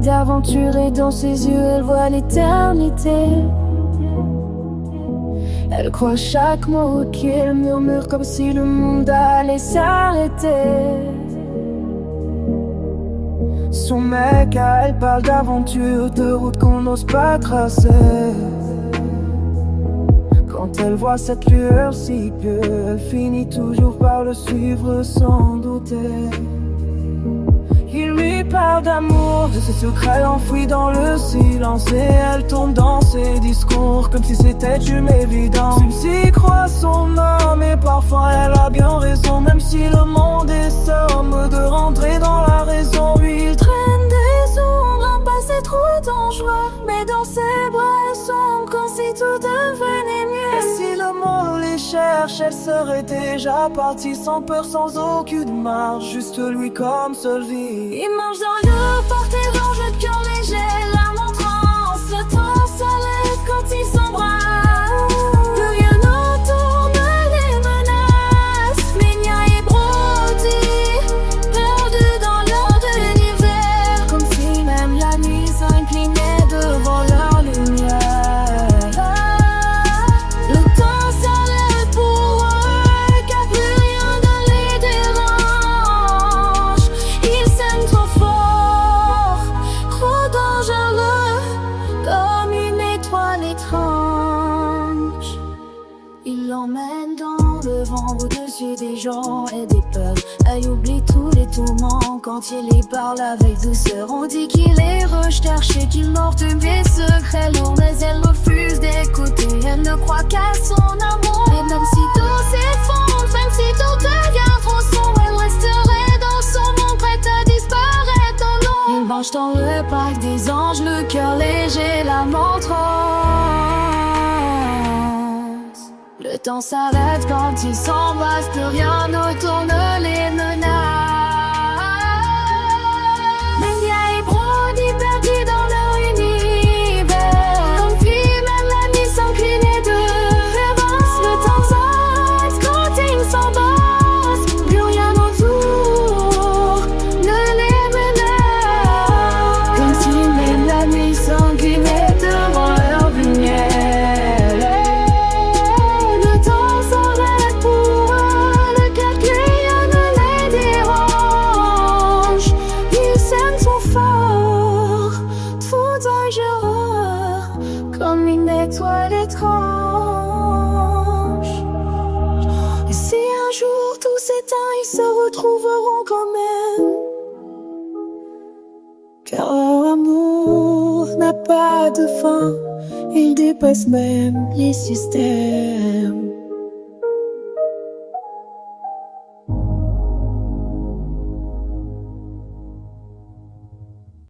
d'aventure et dans ses yeux elle voit l'éternité. Elle croit chaque mot qu'il murmure comme si le monde allait s'arrêter. Son mec à elle parle d'aventure, de routes qu'on n'ose pas tracer. Quand elle voit cette lueur si pure, elle finit toujours par le suivre sans douter. Il lui parle d'amour, de ses secrets enfouis dans le silence, et elle tombe dans ses discours comme si c'était une évidence. Celle-ci croit son âme et parfois elle a bien raison, même si le monde est somme de rentrer dans la raison. Lui il traîne des ombres, un passé trop dangereux, mais dans ses bras elle sombre comme si tout devenait mieux. Et si le monde les cherche, elle serait déjà partie, sans peur, sans aucune marge, juste lui comme seule vie. Il marche dans le parterre, jeu de cœur léger, l'âme en transe, le temps s'arrête quand il s'embrasse. Plus rien n'autour ne les menace, Ménia et Brody, perdus dans leur univers, comme si même la nuit s'inclinait devant leur lumière. Le temps s'arrête pour eux, car plus rien ne les dérange. Ils s'aiment trop fort, trop dangereux, comme une étoile étrange. Il l'emmène dans le vent, au-dessus des gens et des peuples. Elle oublie tous les tourments quand il y parle avec douceur. On dit qu'il est recherché, qu'il mord de mes secrets lourds, mais elle refuse d'écouter. Elle ne croit qu'à son amour. Et même si tout s'effondre, même si tout devient trop sombre, elle resterait dans son monde, prête à disparaître dans l'ombre. Il marche dans le parc des anges, le cœur léger, l'âme en transe. Le temps s'arrête quand ils s'embrassent, plus rien autour ne les menace. Ménia et Brody perdus dans leur univers, comme si même la nuit s'inclinait devant. Le temps s'arrête quand ils s'embrassent, plus rien autour ne les menace, comme si même la nuit s'inclinait devant leur lumière. Le temps s'arrête pour eux, le cœur que rien ne les dérange. Ils s'aiment trop fort, trop dangereux, comme une étoile étrange. Et si un jour tout s'éteint, ils se retrouveront quand même, car leur amour n'a pas de fin, il dépasse même les systèmes.